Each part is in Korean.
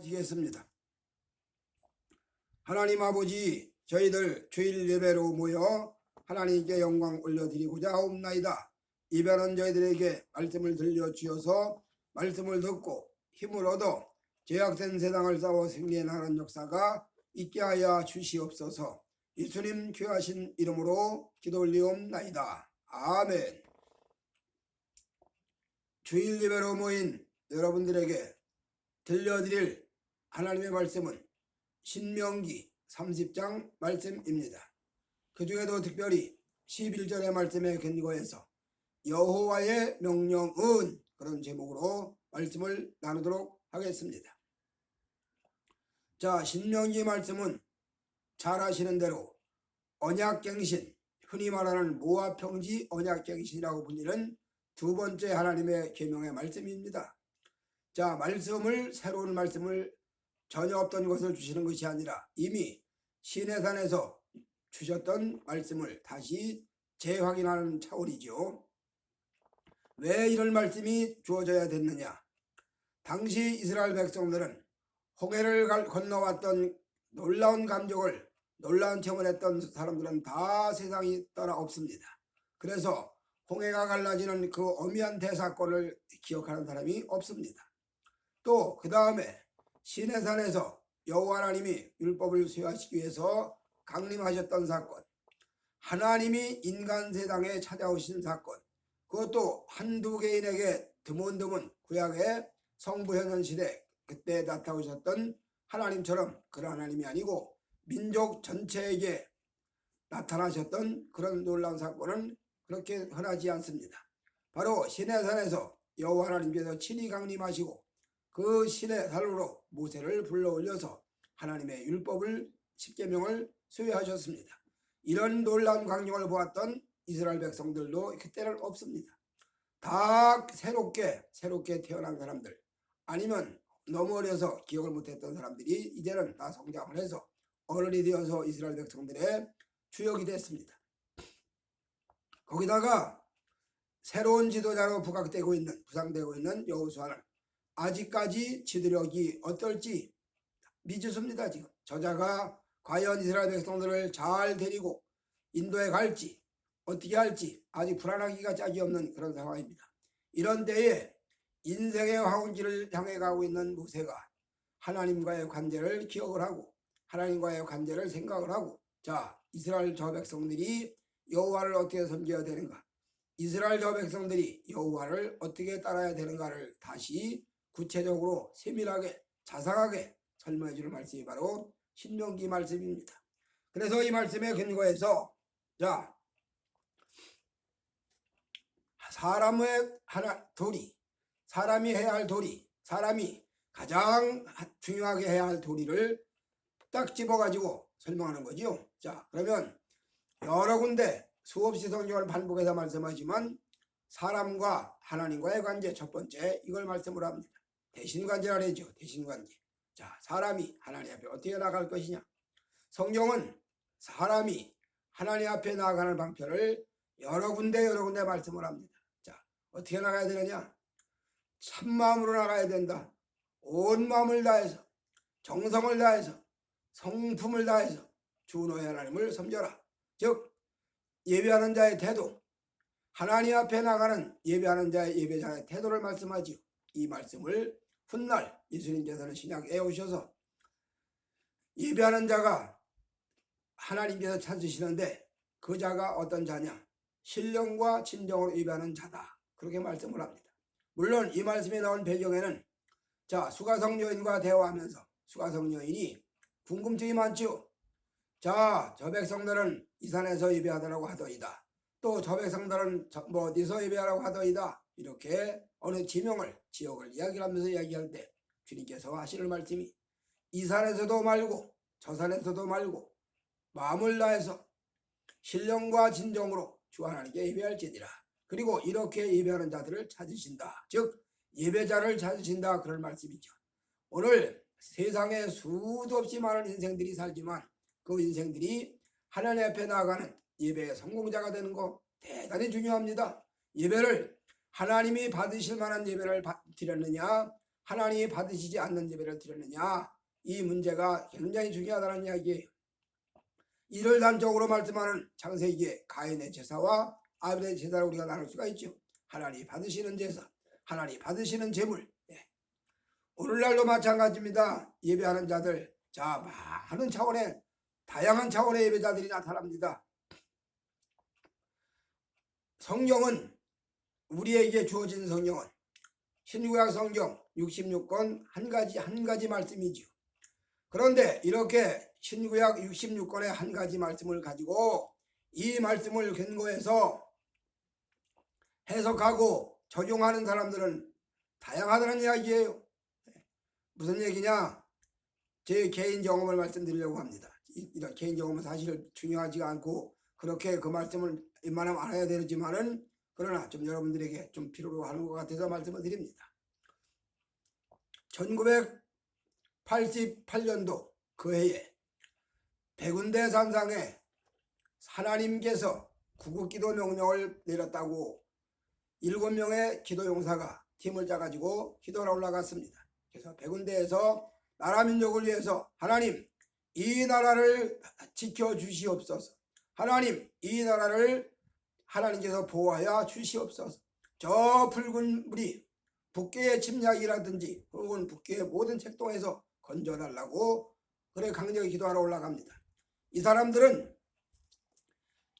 하시겠습니다. 하나님 아버지, 저희들 주일 예배로 모여 하나님께 영광 올려드리고자 하옵나이다. 이별은 저희들에게 말씀을 들려주셔서 말씀을 듣고 힘을 얻어 죄악된 세상을 싸워 승리해 나가는 역사가 있게 하여 주시옵소서. 예수님 귀하신 이름으로 기도 올리옵나이다. 아멘. 주일 예배로 모인 여러분들에게 들려드릴 하나님의 말씀은 신명기 30장 말씀입니다. 그 중에도 특별히 11절의 말씀에 근거해서 여호와의 명령은 그런 제목으로 말씀을 나누도록 하겠습니다. 자, 신명기 말씀은 잘 아시는 대로 언약갱신, 흔히 말하는 모압평지 언약갱신이라고 불리는 두 번째 하나님의 계명의 말씀입니다. 자, 새로운 말씀을 전혀 없던 것을 주시는 것이 아니라 이미 시내산에서 주셨던 말씀을 다시 재확인하는 차원이죠. 왜 이런 말씀이 주어져야 됐느냐? 당시 이스라엘 백성들은 홍해를 건너왔던 놀라운 감격을, 놀라운 체험을 했던 사람들은 다 세상이 떠나 없습니다. 그래서 홍해가 갈라지는 그 어미한 대사건을 기억하는 사람이 없습니다. 또 그 다음에 시내산에서 여호와 하나님이 율법을 수여하시기 위해서 강림하셨던 사건, 하나님이 인간 세상에 찾아오신 사건, 그것도 한두 개인에게 드문드문 구약의 성부현현 시대 그때 나타오셨던 하나님처럼 그런 하나님이 아니고 민족 전체에게 나타나셨던 그런 놀라운 사건은 그렇게 흔하지 않습니다. 바로 시내산에서 여호와 하나님께서 친히 강림하시고 그 시내산으로 모세를 불러올려서 하나님의 율법을 10계명을 수여하셨습니다. 이런 놀라운 광경을 보았던 이스라엘 백성들도 그때는 없습니다. 다 새롭게 태어난 사람들, 아니면 너무 어려서 기억을 못했던 사람들이 이제는 다 성장을 해서 어른이 되어서 이스라엘 백성들의 주역이 됐습니다. 거기다가 새로운 지도자로 부상되고 있는 여호수아는 아직까지 지도력이 어떨지 미지수입니다. 지금 저자가 과연 이스라엘 백성들을 잘 데리고 인도에 갈지 어떻게 할지 아직 불안하기가 짝이 없는 그런 상황입니다. 이런 때에 인생의 황혼길을 향해 가고 있는 모세가 하나님과의 관계를 기억을 하고 하나님과의 관계를 생각을 하고, 자, 이스라엘 저 백성들이 여호와를 어떻게 섬겨야 되는가, 이스라엘 저 백성들이 여호와를 어떻게 따라야 되는가를 다시 구체적으로 세밀하게 자상하게 설명해 주는 말씀이 바로 신명기 말씀입니다. 그래서 이 말씀에 근거해서, 자, 사람이 해야 할 도리, 사람이 가장 중요하게 해야 할 도리를 딱 집어가지고 설명하는 거죠. 자, 그러면 여러 군데 수없이 성경을 반복해서 말씀하지만 사람과 하나님과의 관계 첫 번째 이걸 말씀을 합니다. 대신관계라 그러죠. 대신관계. 자, 사람이 하나님 앞에 어떻게 나갈 것이냐. 성경은 사람이 하나님 앞에 나아가는 방편을 여러 군데 말씀을 합니다. 자, 어떻게 나가야 되느냐. 참마음으로 나가야 된다. 온 마음을 다해서, 정성을 다해서, 성품을 다해서 주 너의 하나님을 섬겨라. 즉 예배하는 자의 태도, 하나님 앞에 나가는 예배하는 자의 예배자의 태도를 말씀하지요. 이 말씀을 훗날 예수님께서는 신약에 오셔서 예배하는 자가 하나님께서 찾으시는데 그 자가 어떤 자냐, 신령과 진정으로 예배하는 자다, 그렇게 말씀을 합니다. 물론 이 말씀에 나온 배경에는, 자, 수가성 여인과 대화하면서 수가성 여인이 궁금증이 많죠. 자, 저 백성들은 이 산에서 예배하더라고 하더이다. 또 저 백성들은 어디서 예배하라고 하더이다. 이렇게 어느 지역을 이야기하면서 이야기할 때 주님께서 하시는 말씀이 이 산에서도 말고 저 산에서도 말고 마음을 다해서 신령과 진정으로 주 하나님께 예배할지니라. 그리고 이렇게 예배하는 자들을 찾으신다. 즉 예배자를 찾으신다, 그런 말씀이죠. 오늘 세상에 수도 없이 많은 인생들이 살지만 그 인생들이 하나님 앞에 나아가는 예배의 성공자가 되는 거 대단히 중요합니다. 예배를 하나님이 받으실 만한 예배를 드렸느냐, 하나님이 받으시지 않는 예배를 드렸느냐, 이 문제가 굉장히 중요하다는 이야기예요. 이를 단적으로 말씀하는 창세기의 가인의 제사와 아벨의 제사를 우리가 나눌 수가 있죠. 하나님이 받으시는 제사, 하나님이 받으시는 제물. 오늘날도 마찬가지입니다. 예배하는 자들, 자, 많은 차원의 다양한 차원의 예배자들이 나타납니다. 성경은, 우리에게 주어진 성경은 신구약 성경 66권 한 가지 말씀이지요. 그런데 이렇게 신구약 66권의 한 가지 말씀을 가지고 이 말씀을 근거해서 해석하고 적용하는 사람들은 다양하다는 이야기예요. 무슨 얘기냐? 제 개인 경험을 말씀드리려고 합니다. 이런 개인 경험은 사실 중요하지가 않고 그렇게 그 말씀을 웬만하면 알아야 되지만은, 그러나 좀 여러분들에게 좀 필요로 하는 것 같아서 말씀을 드립니다. 1988년도 그 해에 백운대 산상에 하나님께서 구국기도 명령을 내렸다고 7명의 기도용사가 팀을 짜가지고 기도를 올라갔습니다. 그래서 백운대에서 나라 민족을 위해서 하나님, 이 나라를 지켜주시옵소서. 하나님, 이 나라를 하나님께서 보호하여 주시옵소서. 저 붉은 물이 북괴의 침략이라든지 혹은 북괴의 모든 책동에서 건져달라고 그래 강력히 기도하러 올라갑니다. 이 사람들은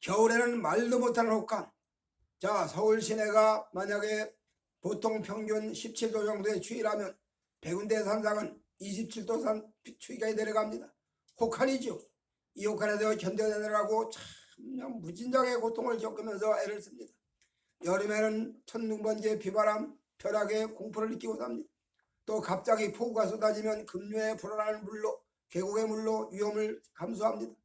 겨울에는 말도 못하는 혹한, 자, 서울 시내가 만약에 보통 평균 17도 정도의 추위라면 백운대 산상은 27도 추위가 내려갑니다. 혹한이죠. 이 혹한에서 견뎌내느라고 참 무진장의 고통을 겪으면서 애를 씁니다. 여름에는 천둥번개, 비바람, 벼락의 공포를 느끼고 삽니다. 또 갑자기 폭우가 쏟아지면 급류에 불어나는 물로, 계곡의 물로 위험을 감수합니다.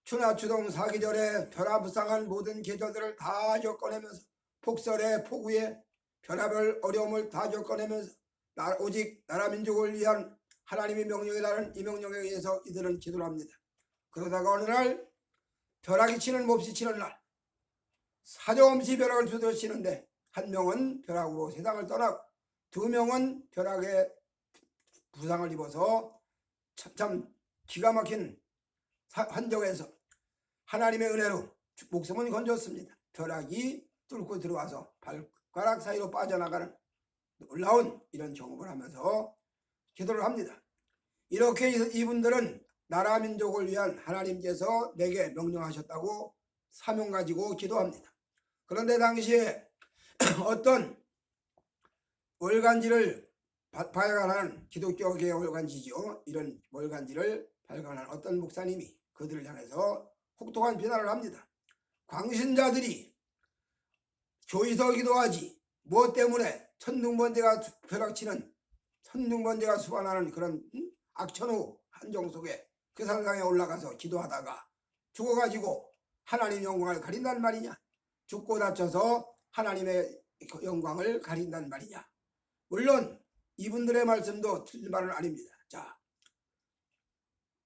추나 추동 사계절에 변화무쌍한 모든 계절들을 다 겪어내면서, 폭설에 폭우에 변화별 어려움을 다 겪어내면서 오직 나라 민족을 위한 하나님의 명령이라는 이 명령에 의해서 이들은 기도를 합니다. 그러다가 어느 날 벼락이 치는 몹시 치는 날, 사정없이 벼락을 두드러치는데 한 명은 벼락으로 세상을 떠나고 두 명은 벼락에 부상을 입어서 참 기가 막힌 환경에서 하나님의 은혜로 목숨은 건졌습니다. 벼락이 뚫고 들어와서 발가락 사이로 빠져나가는 놀라운 이런 경험을 하면서 기도를 합니다. 이렇게 이분들은 나라 민족을 위한 하나님께서 내게 명령하셨다고 사명 가지고 기도합니다. 그런데 당시에 어떤 월간지를 발간하는, 기독교계의 월간지죠, 이런 월간지를 발간한 어떤 목사님이 그들을 향해서 혹독한 비난을 합니다. 광신자들이 교의서 기도하지 무엇 때문에 천둥번개가 벼락치는, 천둥번개가 수반하는 그런 악천후 한정 속에 그 산상에 올라가서 기도하다가 죽어가지고 하나님 영광을 가린단 말이냐, 죽고 다쳐서 하나님의 영광을 가린단 말이냐. 물론 이분들의 말씀도 틀린 말은 아닙니다. 자,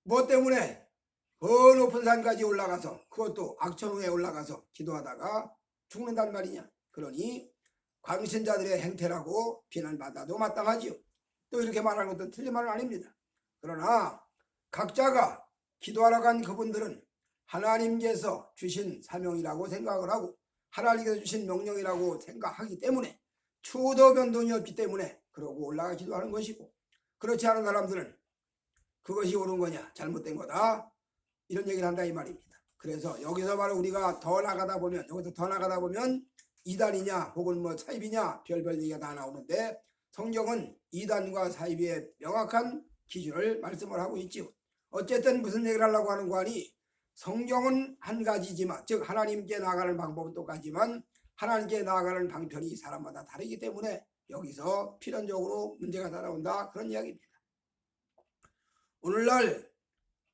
뭐 때문에 그 높은 산까지 올라가서, 그것도 악천후에 올라가서 기도하다가 죽는단 말이냐. 그러니 광신자들의 행태라고 비난받아도 마땅하지요. 또 이렇게 말하는 것도 틀린 말은 아닙니다. 그러나 각자가 기도하러 간 그분들은 하나님께서 주신 사명이라고 생각을 하고 하나님께서 주신 명령이라고 생각하기 때문에, 추도 변동이 없기 때문에 그러고 올라가 기도하는 것이고, 그렇지 않은 사람들은 그것이 옳은 거냐 잘못된 거다 이런 얘기를 한다 이 말입니다. 그래서 여기서 바로 우리가 더 나가다 보면, 여기서 더 나가다 보면 이단이냐 혹은 뭐 사입이냐 별별 얘기가 다 나오는데, 성경은 이단과 사입의 명확한 기준을 말씀을 하고 있지요. 어쨌든 무슨 얘기를 하려고 하는 거 아니, 성경은 한 가지지만, 즉 하나님께 나아가는 방법은 똑같지만 하나님께 나아가는 방편이 사람마다 다르기 때문에 여기서 필연적으로 문제가 다 나온다, 그런 이야기입니다. 오늘날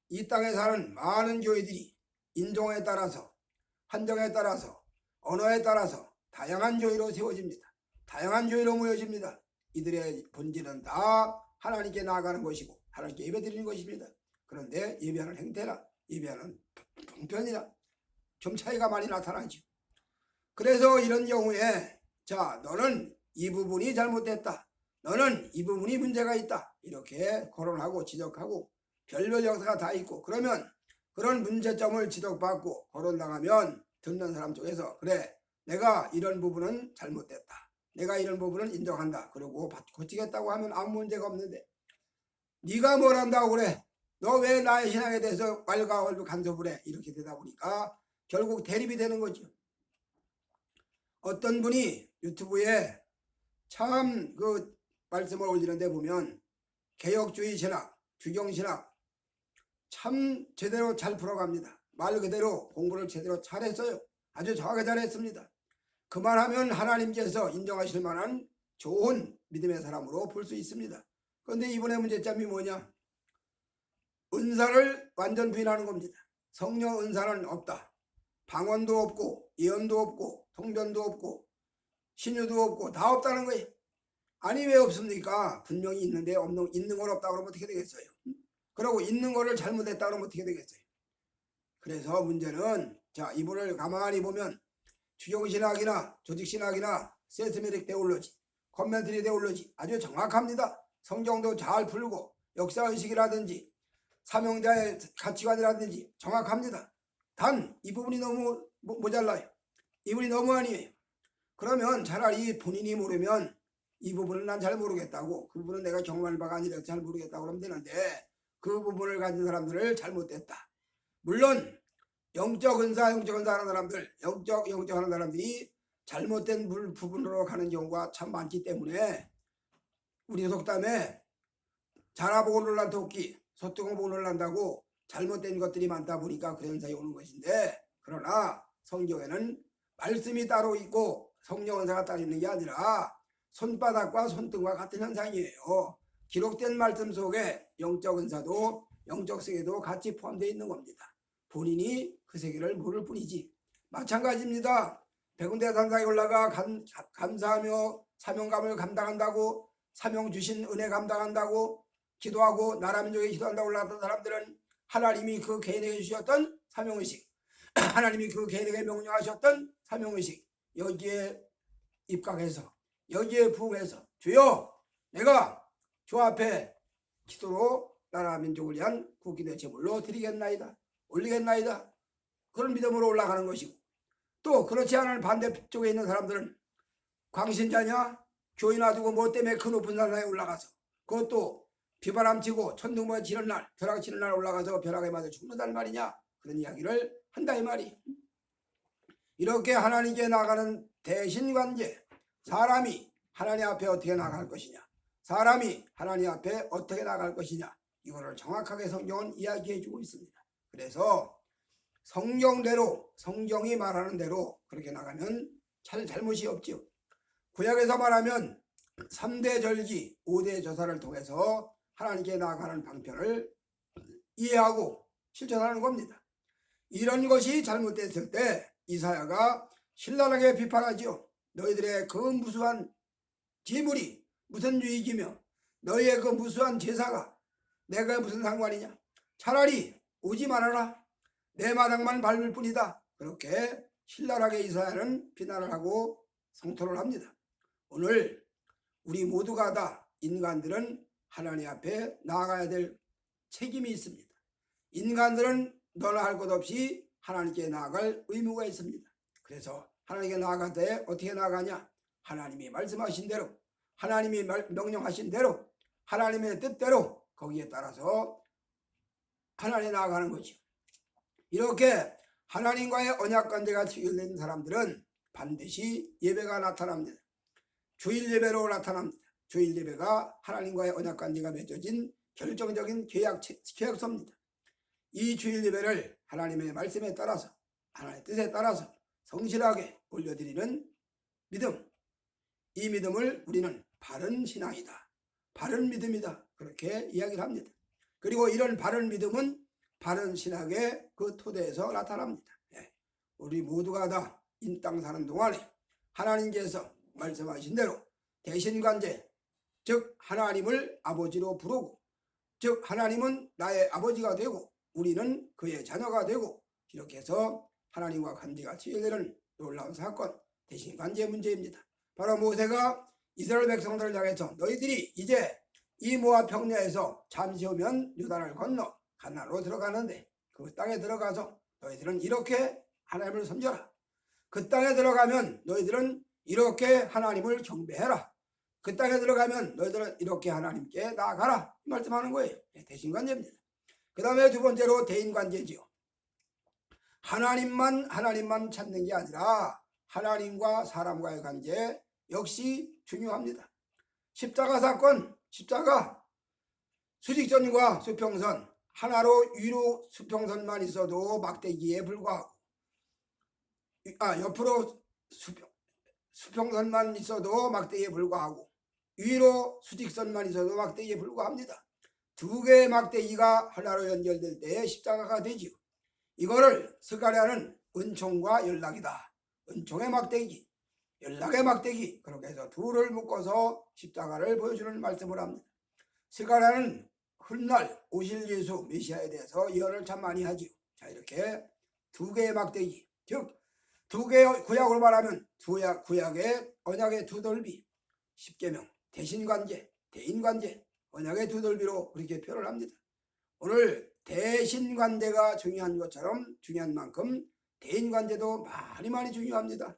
이 땅에 사는 많은 교회들이 인종에 따라서, 환경에 따라서, 언어에 따라서 다양한 교회로 세워집니다. 다양한 교회로 모여집니다. 이들의 본질은 다 하나님께 나아가는 것이고 하나님께 예배드리는 것입니다. 그런데 예배하는 행태나 예배하는 방편이나 좀 차이가 많이 나타나죠. 그래서 이런 경우에, 자, 너는 이 부분이 잘못됐다, 너는 이 부분이 문제가 있다. 이렇게 거론하고 지적하고 별별 역사가 다 있고, 그러면 그런 문제점을 지적받고 거론당하면 듣는 사람 쪽에서 그래, 내가 이런 부분은 잘못됐다, 내가 이런 부분은 인정한다, 그러고 고치겠다고 하면 아무 문제가 없는데, 네가 뭘 한다고 그래, 너 왜 나의 신앙에 대해서 왈가왈부 간섭을 해, 이렇게 되다 보니까 결국 대립이 되는 거죠. 어떤 분이 유튜브에 참 그 말씀을 올리는데 보면 개혁주의 신학, 규경신학 참 제대로 잘 풀어갑니다. 말 그대로 공부를 제대로 잘했어요. 아주 정확하게 잘했습니다. 그만하면 하나님께서 인정하실 만한 좋은 믿음의 사람으로 볼 수 있습니다. 그런데 이번에 문제점이 뭐냐? 은사를 완전 부인하는 겁니다. 성령 은사는 없다. 방언도 없고 예언도 없고 통변도 없고 신유도 없고 다 없다는 거예요. 아니 왜 없습니까? 분명히 있는데 있는 건 없다 그러면 어떻게 되겠어요? 그러고 있는 거를 잘못했다 그러면 어떻게 되겠어요? 그래서 문제는 자, 이분을 가만히 보면 주경신학이나 조직신학이나 세스메릭 데올로지, 컨멘트리 데올로지 아주 정확합니다. 성경도 잘 풀고 역사의식이라든지 사명자의 가치관이라든지 정확합니다. 단 이 부분이 너무 모자라요. 이 부분이 너무 아니에요. 그러면 차라리 본인이 모르면 이 부분은 난 잘 모르겠다고, 그 부분은 내가 경험할 바가 아니라서 잘 모르겠다고 그러면 되는데, 그 부분을 가진 사람들을 잘못됐다. 물론 영적 은사 하는 사람들, 영적 하는 사람들이 잘못된 부분으로 가는 경우가 참 많기 때문에 우리 속담에 자라보고 놀란 토끼 소뚜껑 보고 놀란다고 잘못된 것들이 많다 보니까 그런 현상이 오는 것인데, 그러나 성경에는 말씀이 따로 있고 성령 은사가 따로 있는 게 아니라 손바닥과 손등과 같은 현상이에요. 기록된 말씀 속에 영적 은사도 영적 세계도 같이 포함되어 있는 겁니다. 본인이 그 세계를 모를 뿐이지. 마찬가지입니다. 백운대 산상에 올라가 감사하며 사명감을 감당한다고, 사명 주신 은혜 감당한다고 기도하고 나라 민족에 기도한다고 올라갔던 사람들은 하나님이 그 개인에게 주셨던 사명의식, 하나님이 그 개인에게 명령하셨던 사명의식, 여기에 입각해서 여기에 부응해서 주여 내가 주 앞에 기도로 나라 민족을 위한 국기대 제물로 드리겠나이다, 올리겠나이다, 그런 믿음으로 올라가는 것이고, 또 그렇지 않은 반대쪽에 있는 사람들은 광신자냐, 교인 놔두고 뭐 때문에 그 높은 산상에 올라가서 그것도 비바람 치고 천둥번개 치는 날, 벼락 치는 날 올라가서 벼락에 맞아 죽는다는 말이냐, 그런 이야기를 한다 이 말이. 이렇게 하나님께 나가는 대신관계, 사람이 하나님 앞에 어떻게 나갈 것이냐, 사람이 하나님 앞에 어떻게 나갈 것이냐, 이거를 정확하게 성경은 이야기해 주고 있습니다. 그래서 성경대로, 성경이 말하는 대로 그렇게 나가면 잘못이 없지요. 구약에서 말하면 3대 절기, 5대 저사를 통해서 하나님께 나아가는 방편을 이해하고 실천하는 겁니다. 이런 것이 잘못됐을 때 이사야가 신랄하게 비판하지요. 너희들의 그 무수한 재물이 무슨 유익이며 너희의 그 무수한 제사가 내가 무슨 상관이냐, 차라리 오지 말아라, 내 마당만 밟을 뿐이다, 그렇게 신랄하게 이사야는 비난을 하고 성토를 합니다. 오늘 우리 모두가 다 인간들은 하나님 앞에 나아가야 될 책임이 있습니다. 인간들은 너나 할 것 없이 하나님께 나아갈 의무가 있습니다. 그래서 하나님께 나아갈 때 어떻게 나아가냐, 하나님이 말씀하신 대로, 하나님이 명령하신 대로, 하나님의 뜻대로 거기에 따라서 하나님에 나아가는 거죠. 이렇게 하나님과의 언약관계가 체결된 사람들은 반드시 예배가 나타납니다. 주일 예배로 나타납니다. 주일 예배가 하나님과의 언약관계가 맺어진 결정적인 계약서입니다. 이 주일 예배를 하나님의 말씀에 따라서, 하나님의 뜻에 따라서 성실하게 올려드리는 믿음, 이 믿음을 우리는 바른 신앙이다, 바른 믿음이다, 그렇게 이야기를 합니다. 그리고 이런 바른 믿음은 바른 신학의 그 토대에서 나타납니다. 우리 모두가 다 인 땅 사는 동안에 하나님께서 말씀하신 대로 대신관계, 즉 하나님을 아버지로 부르고, 즉 하나님은 나의 아버지가 되고 우리는 그의 자녀가 되고, 이렇게 해서 하나님과 관계가 체결되는 놀라운 사건, 대신관계 문제입니다. 바로 모세가 이스라엘 백성들을 향해서 너희들이 이제 이 모압 평야에서 잠시 후면 요단을 건너 가나안으로 들어가는데 그 땅에 들어가서 너희들은 이렇게 하나님을 섬겨라. 그 땅에 들어가면 너희들은 이렇게 하나님을 경배해라. 그 땅에 들어가면 너희들은 이렇게 하나님께 나아가라. 이 말씀하는 거예요. 대신관제입니다. 그 다음에 두 번째로 대인관제지요. 하나님만 찾는 게 아니라 하나님과 사람과의 관계 역시 중요합니다. 십자가 사건, 십자가 수직선과 수평선 하나로 위로 수평선만 있어도 막대기에 불과하고 옆으로 수평선만 있어도 막대기에 불과하고 위로 수직선만 있어도 막대기에 불과합니다. 두 개의 막대기가 하나로 연결될 때 십자가가 되지요. 이거를 스가랴는 은총과 연락이다. 은총의 막대기, 연락의 막대기, 그렇게 해서 둘을 묶어서 십자가를 보여주는 말씀을 합니다. 스가랴는 훗날 오실 예수 메시아에 대해서 예언을 참 많이 하지요. 자, 이렇게 두 개의 막대기, 즉 두 개의 구약으로 말하면 구약의 언약의 두 돌비, 십계명, 대신관제, 대인관제, 언약의 두 돌비로 그렇게 표현을 합니다. 오늘 대신관제가 중요한 것처럼 중요한 만큼 대인관제도 많이 중요합니다.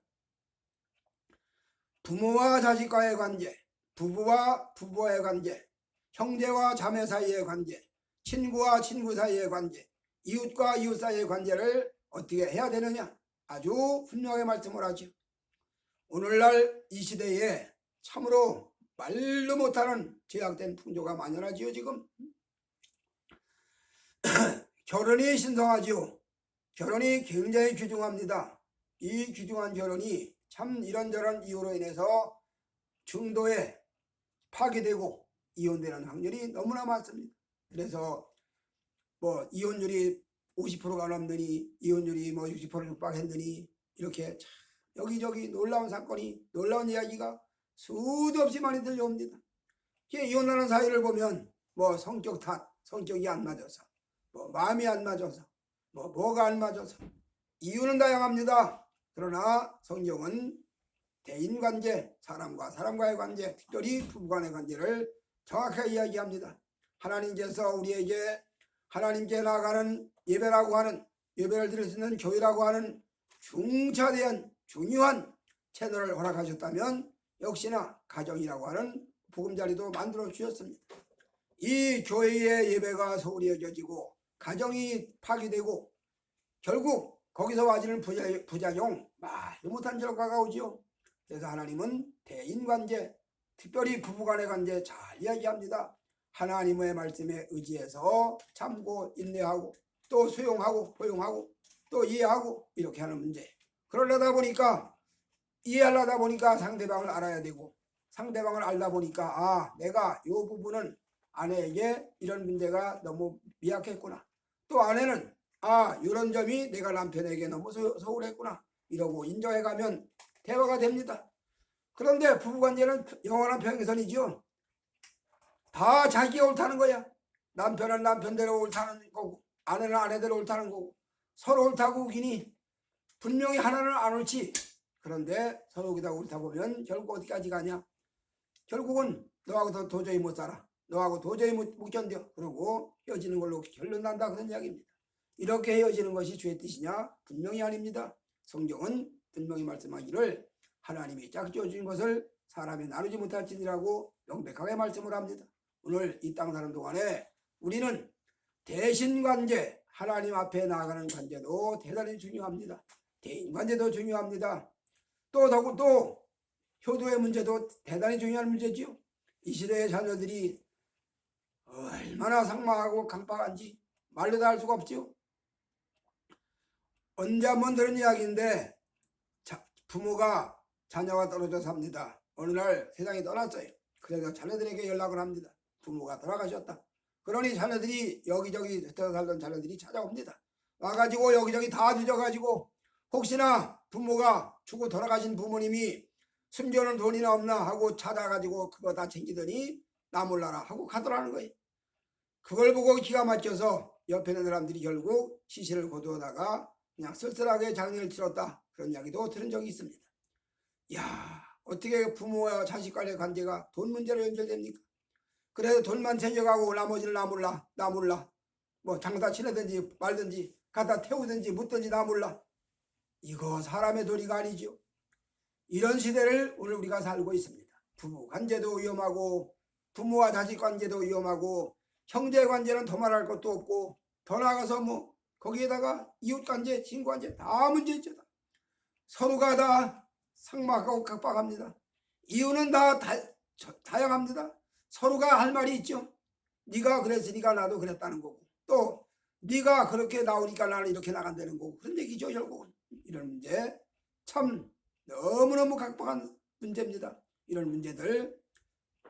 부모와 자식과의 관계, 부부와 부부와의 관계, 형제와 자매 사이의 관계, 친구와 친구 사이의 관계, 이웃과 이웃 사이의 관계를 어떻게 해야 되느냐, 아주 분명하게 말씀을 하죠. 오늘날 이 시대에 참으로 말도 못하는 제약된 풍조가 만연하지요. 지금 결혼이 신성하지요. 결혼이 굉장히 귀중합니다. 이 귀중한 결혼이 참 이런저런 이유로 인해서 중도에 파괴되고 이혼되는 확률이 너무나 많습니다. 그래서 뭐 이혼율이 50%가 넘느니 이혼율이 뭐 60%를 육박했느니 이렇게 여기저기 놀라운 사건이, 놀라운 이야기가 수도 없이 많이 들려옵니다. 이혼하는 사유를 보면 뭐 성격 탓, 성격이 안 맞아서, 뭐 마음이 안 맞아서, 뭐가 안 맞아서, 이유는 다양합니다. 그러나 성경은 대인관계, 사람과 사람과의 관계, 특별히 부부간의 관계를 정확하게 이야기합니다. 하나님께서 우리에게 하나님께 나아가는 예배라고 하는, 예배를 드릴 수 있는 교회라고 하는 중차대한 중요한 채널을 허락하셨다면 역시나 가정이라고 하는 보금자리도 만들어 주셨습니다. 이 교회의 예배가 소홀히 여겨지고 가정이 파괴되고 결국 거기서 와지는 부작용, 말도 못한 결과가 오지요. 그래서 하나님은 대인관계, 특별히 부부간의 관계 잘 이야기합니다. 하나님의 말씀에 의지해서 참고 인내하고 또 수용하고 포용하고 또 이해하고 이렇게 하는 문제. 그러려다 보니까 이해하려다 보니까 상대방을 알아야 되고 상대방을 알다 보니까 내가 이 부분은 아내에게 이런 문제가 너무 미약했구나. 또 아내는 이런 점이 내가 남편에게 너무 소홀했구나. 이러고 인정해가면 대화가 됩니다. 그런데 부부관계는 영원한 평행선이죠. 다 자기가 옳다는 거야. 남편은 남편대로 옳다는 거고 아내는 아내대로 옳다는 거고 서로 옳다고 우기니 분명히 하나는 안 옳지. 그런데 서로 다 옳다 보면 결국 어디까지 가냐. 결국은 너하고 도저히 못 살아. 너하고 도저히 못 견뎌. 그러고 헤어지는 걸로 결론 난다. 그런 이야기입니다. 이렇게 헤어지는 것이 주의 뜻이냐? 분명히 아닙니다. 성경은 분명히 말씀하기를 하나님이 짝지어 주신 것을 사람이 나누지 못할지니라고 명백하게 말씀을 합니다. 오늘 이 땅 사는 동안에 우리는 대신관계, 하나님 앞에 나아가는 관계도 대단히 중요합니다. 대인관계도 중요합니다. 또 효도의 문제도 대단히 중요한 문제지요. 이 시대의 자녀들이 얼마나 상망하고 강박한지 말로 다 할 수가 없지요. 언제 한번 들은 이야기인데 부모가 자녀가 떨어져 삽니다. 어느 날 세상에 떠났어요. 그래서 자녀들에게 연락을 합니다. 부모가 돌아가셨다. 그러니 자녀들이 여기저기 살던 자녀들이 찾아옵니다. 와가지고 여기저기 다 뒤져가지고 혹시나 부모가 죽고 돌아가신 부모님이 숨겨놓은 돈이나 없나 하고 찾아가지고 그거 다 챙기더니 나 몰라라 하고 가더라는 거예요. 그걸 보고 기가 막혀서 옆에 있는 사람들이 결국 시신을 거두어다가 그냥 쓸쓸하게 장례를 치렀다. 그런 이야기도 들은 적이 있습니다. 어떻게 부모와 자식 간의 관계가 돈 문제로 연결됩니까? 그래서 돈만 챙겨가고 나머지는 나 몰라. 뭐 장사 치르든지 말든지 갖다 태우든지 묻든지 나 몰라. 이거 사람의 도리가 아니죠. 이런 시대를 오늘 우리가 살고 있습니다. 부부 관계도 위험하고 부모와 자식 관계도 위험하고 형제 관계는 더 말할 것도 없고 더 나아가서 뭐 거기에다가 이웃 관계, 친구 관계 다 문제 있죠. 서로가 다 삭막하고 각박합니다. 이유는 다 다양합니다. 서로가 할 말이 있죠. 네가 그랬으니까 나도 그랬다는 거고 또 네가 그렇게 나오니까 나는 이렇게 나간다는 거고 그런 얘기죠. 결국은 이런 문제 참 너무너무 각박한 문제입니다. 이런 문제들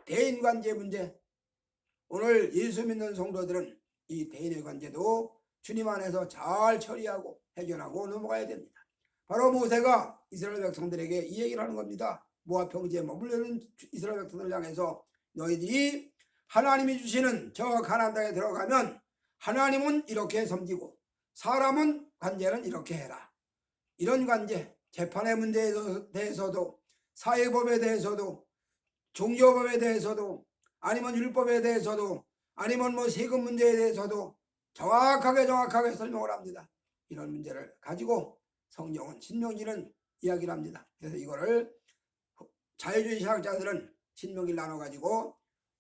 대인관계 문제 오늘 예수 믿는 성도들은 이 대인의 관계도 주님 안에서 잘 처리하고 해결하고 넘어가야 됩니다. 바로 모세가 이스라엘 백성들에게 이 얘기를 하는 겁니다. 모압 평지에 머물러 있는 이스라엘 백성들을 향해서 너희들이 하나님이 주시는 저 가나안 땅에 들어가면 하나님은 이렇게 섬기고 사람은 관계는 이렇게 해라. 이런 관계 재판의 문제에 대해서도 사회법에 대해서도 종교법에 대해서도 아니면 율법에 대해서도 아니면 뭐 세금 문제에 대해서도 정확하게 설명을 합니다. 이런 문제를 가지고 성경은 신명기는 이야기를 합니다. 그래서 이거를 자유주의 신학자들은 신명기를 나눠가지고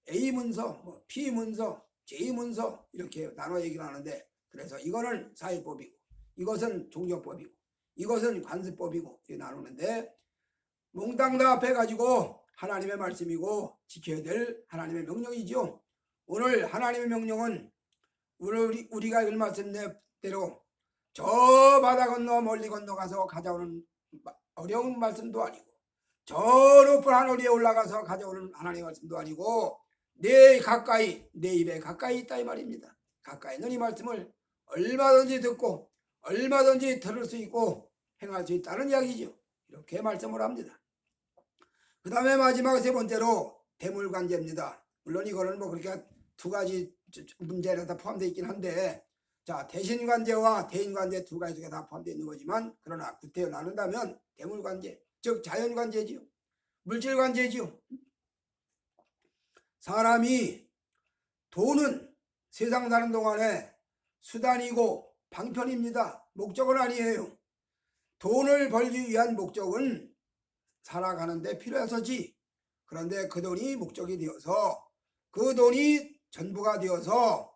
A문서, 뭐 B문서, J문서 이렇게 나눠 얘기를 하는데 그래서 이거는 사회법이고 이것은 종교법이고 이것은 관습법이고 이렇게 나누는데 몽땅 다 합해가지고 하나님의 말씀이고 지켜야 될 하나님의 명령이죠. 오늘 하나님의 명령은 우리가 읽은 말씀대로 저 바다 건너 멀리 건너가서 가져오는 어려운 말씀도 아니고 저 높은 하늘 위에 올라가서 가져오는 하나님의 말씀도 아니고 내 입에 가까이 있다 이 말입니다. 가까이 있는 이 말씀을 얼마든지 듣고 얼마든지 들을 수 있고 행할 수 있다는 이야기죠. 이렇게 말씀을 합니다. 그 다음에 마지막 세 번째로 대물관계입니다. 물론 이거는 뭐 그렇게 두 가지 문제가 다 포함되어 있긴 한데 자 대신관계와 대인관계 두 가지가 다 포함되어 있는 거지만 그러나 구태여 나눈다면 대물관계 즉 자연관계지요. 물질관계지요. 사람이 돈은 세상 사는 동안에 수단이고 방편입니다. 목적은 아니에요. 돈을 벌기 위한 목적은 살아가는데 필요해서지. 그런데 그 돈이 목적이 되어서 그 돈이 전부가 되어서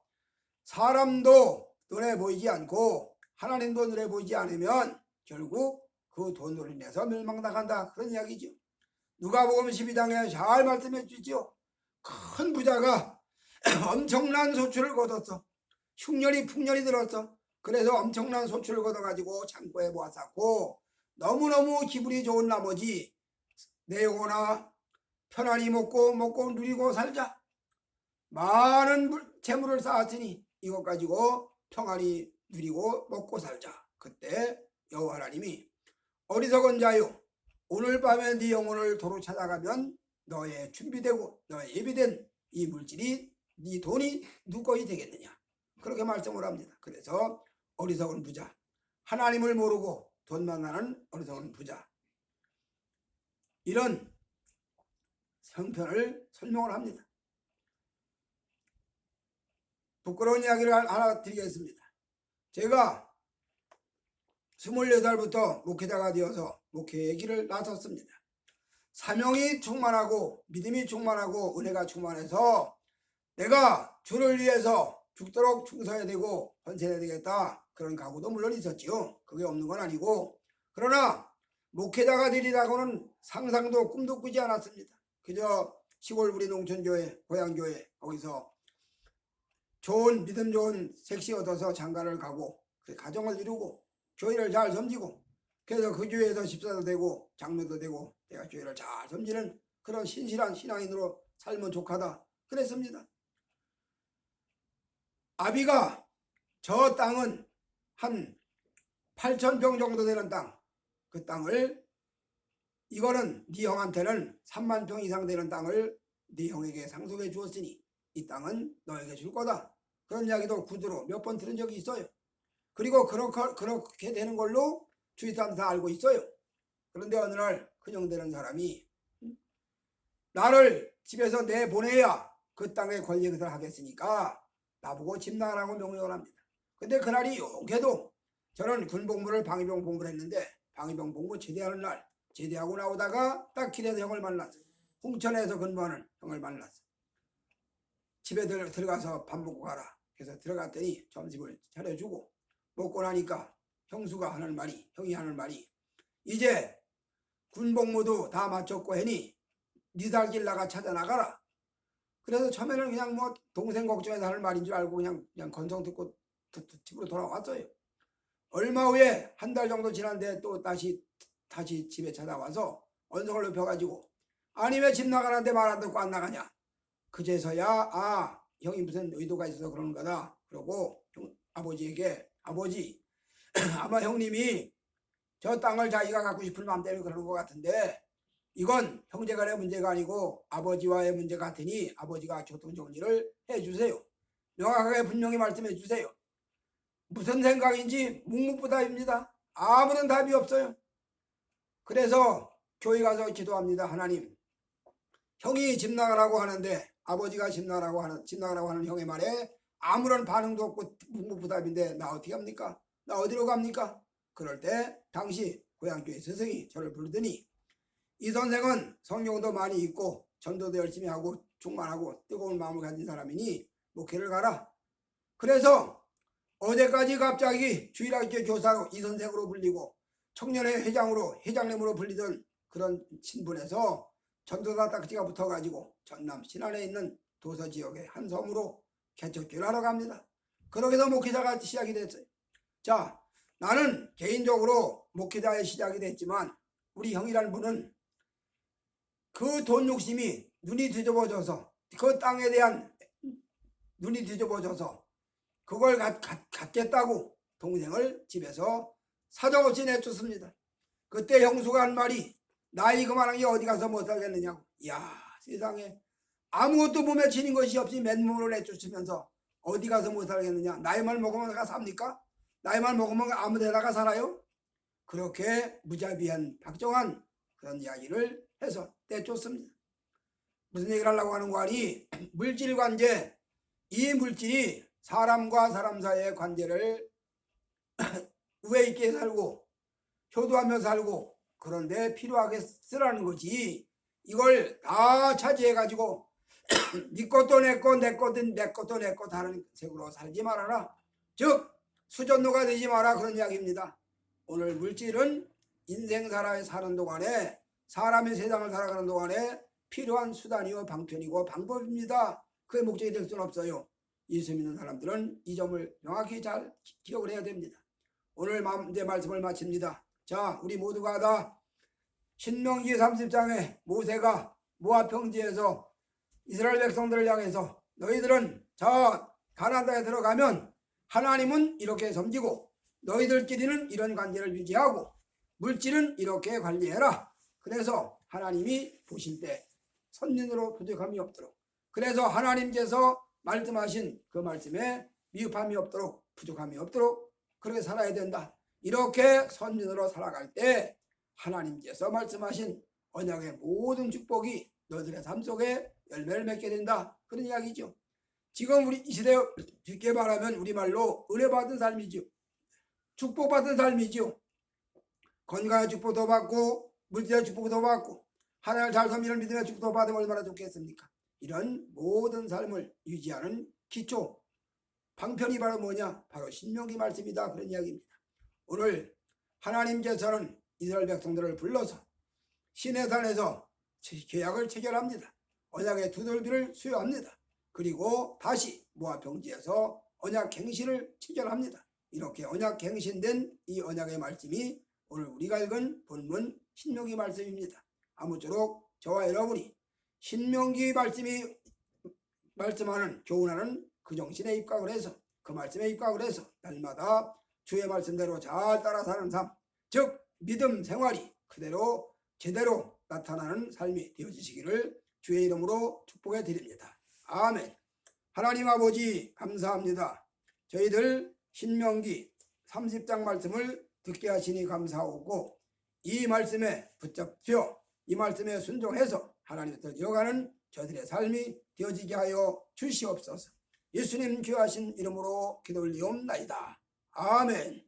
사람도 눈에 보이지 않고 하나님도 눈에 보이지 않으면 결국 그 돈으로 인해서 멸망당한다. 그런 이야기죠. 누가복음 12장에 잘 말씀해 주죠. 큰 부자가 엄청난 소출을 거뒀어. 흉년이 풍년이 들었어. 그래서 엄청난 소출을 거둬가지고 창고에 모아쌌고 너무너무 기분이 좋은 나머지 내오거나 편안히 먹고 누리고 살자. 많은 재물을 쌓았으니 이것 가지고 평안히 누리고 먹고 살자. 그때 여호와 하나님이 어리석은 자요 오늘 밤에 네 영혼을 도로 찾아가면 너의 준비되고 너의 예비된 이 물질이 네 돈이 누구 것이 되겠느냐. 그렇게 말씀을 합니다. 그래서 어리석은 부자 하나님을 모르고 돈만 나는 어리석은 부자 이런 형편을 설명을 합니다. 부끄러운 이야기를 하나 드리겠습니다. 제가 24살부터 목회자가 되어서 목회의 길을 나섰습니다. 사명이 충만하고 믿음이 충만하고 은혜가 충만해서 내가 주를 위해서 죽도록 충성해야 되고 헌신해야 되겠다 그런 각오도 물론 있었지요. 그게 없는 건 아니고 그러나 목회자가 되리라고는 상상도 꿈도 꾸지 않았습니다. 그저 시골 우리 농촌교회 고향교회 거기서 좋은 믿음 좋은 색시 얻어서 장가를 가고 가정을 이루고 교회를 잘 섬기고 그래서 그 교회에서 집사도 되고 장로도 되고 내가 교회를 잘 섬기는 그런 신실한 신앙인으로 살면 좋겠다 그랬습니다. 아비가 저 땅은 한 8,000평 정도 되는 땅, 그 땅을 이거는 네 형한테는 3만 평 이상 되는 땅을 네 형에게 상속해 주었으니 이 땅은 너에게 줄 거다. 그런 이야기도 구두로 몇 번 들은 적이 있어요. 그리고 그렇게 되는 걸로 주위 사람 다 알고 있어요. 그런데 어느 날 큰형 되는 사람이 나를 집에서 내보내야 그 땅에 권리행사를 하겠으니까 나보고 집 나가라고 명령을 합니다. 근데 그날이 용케도 저는 군복무를 방위병 복무를 했는데 방위병 복무 제대하는 날 제대하고 나오다가 딱 길에서 형을 만났어요. 홍천에서 근무하는 형을 만났어요. 집에 들어가서 밥 먹고 가라. 그래서 들어갔더니 점심을 차려주고 먹고 나니까 형이 하는 말이 이제 군복무도 다 마쳤고 하니 네 살길 나가 찾아 나가라. 그래서 처음에는 그냥 뭐 동생 걱정해서 하는 말인 줄 알고 그냥 건성 듣고 집으로 돌아왔어요. 얼마 후에 한 달 정도 지났는데 또 다시 집에 찾아와서 언성을 높여가지고 아니 왜 집 나가는데 말 안 듣고 안 나가냐. 그제서야 형이 무슨 의도가 있어서 그러는 거다. 그러고 아버지에게 아버지 아마 형님이 저 땅을 자기가 갖고 싶은 마음대로 그러는 것 같은데 이건 형제간의 문제가 아니고 아버지와의 문제 같으니 아버지가 교통정리를 해주세요. 명확하게 분명히 말씀해 주세요. 무슨 생각인지 묵묵부답입니다. 아무런 답이 없어요. 그래서 교회 가서 기도합니다. 하나님, 형이 집 나가라고 하는데 아버지가 집 나가라고 하는 형의 말에 아무런 반응도 없고 묵묵부답인데 나 어떻게 합니까? 나 어디로 갑니까? 그럴 때 당시 고향교회 스승이 저를 부르더니 이 선생은 성경도 많이 읽고 전도도 열심히 하고 충만하고 뜨거운 마음을 가진 사람이니 목회를 가라. 그래서 어제까지 갑자기 주일학교 교사 이 선생으로 불리고 청년회 회장님으로 불리던 그런 신분에서 전도사 딱지가 붙어가지고 전남 신안에 있는 도서 지역의 한 섬으로 개척교를 하러 갑니다. 그렇게 해서 목회자가 시작이 됐어요. 자, 나는 개인적으로 목회자의 시작이 됐지만 우리 형이라는 분은 그 돈 욕심이 눈이 뒤집어져서 그 땅에 대한 눈이 뒤집어져서 그걸 갖겠다고 동생을 집에서 사정없이 내쫓습니다. 그때 형수가 한 말이 나이 그만한 게 어디 가서 못 살겠느냐고. 이야, 세상에 아무것도 몸에 지닌 것이 없이 맨몸으로 내쫓으면서 어디 가서 못 살겠느냐. 나이만 먹으면 내가 삽니까? 나이만 먹으면 아무 데다가 살아요? 그렇게 무자비한 박정한 그런 이야기를 해서 내쫓습니다. 무슨 얘기를 하려고 하는 거 아니? 물질 관계, 이 물질이 사람과 사람 사이의 관계를 우애 있게 살고 효도하며 살고 그런데 필요하게 쓰라는 거지. 이걸 다 차지해가지고 네 것도 내 것, 내 것도 내 것 하는 색으로 살지 말아라. 즉 수전노가 되지 마라 그런 이야기입니다. 오늘 물질은 인생 사는 동안에 사람의 세상을 살아가는 동안에 필요한 수단이요 방편이고 방법입니다. 그의 목적이 될 수는 없어요. 예수 믿는 사람들은 이 점을 명확히 잘 기억을 해야 됩니다. 오늘 내 말씀을 마칩니다. 자, 우리 모두가 다 신명기 30장에 모세가 모압 평지에서 이스라엘 백성들을 향해서 너희들은 저 가나안 땅에 들어가면 하나님은 이렇게 섬기고 너희들끼리는 이런 관계를 유지하고 물질은 이렇게 관리해라. 그래서 하나님이 보실 때 선진으로 부족함이 없도록 그래서 하나님께서 말씀하신 그 말씀에 미흡함이 없도록 부족함이 없도록 그렇게 살아야 된다. 이렇게 선진으로 살아갈 때 하나님께서 말씀하신 언약의 모든 축복이 너희들의 삶 속에 열매를 맺게 된다. 그런 이야기죠. 지금 우리 이 시대에 쉽게 말하면 우리말로 은혜받은 삶이죠. 축복받은 삶이죠. 건강의 축복도 받고 물질의 축복도 받고 하나님을 잘 섬기는 믿음의 축복도 받으면 얼마나 좋겠습니까? 이런 모든 삶을 유지하는 기초 방편이 바로 뭐냐? 바로 신명기 말씀이다. 그런 이야기입니다. 오늘 하나님께서는 이스라엘 백성들을 불러서 시내산에서 계약을 체결합니다. 언약의 두들기를 수여합니다. 그리고 다시 모압 평지에서 언약 갱신을 체결합니다. 이렇게 언약 갱신된 이 언약의 말씀이 오늘 우리가 읽은 본문 신명기 말씀입니다. 아무쪼록 저와 여러분이 신명기 말씀이 말씀하는 교훈하는 그 정신에 입각을 해서 그 말씀에 입각을 해서 날마다 주의 말씀대로 잘 따라 사는 삶, 즉 믿음 생활이 그대로 제대로 나타나는 삶이 되어지시기를 주의 이름으로 축복해 드립니다. 아멘. 하나님 아버지 감사합니다. 저희들 신명기 30장 말씀을 듣게 하시니 감사하고 이 말씀에 붙잡혀 이 말씀에 순종해서 하나님의 뜻을 이어가는 저들의 삶이 되어지게 하여 주시옵소서. 예수님 귀하신 이름으로 기도 올리옵나이다. 아멘.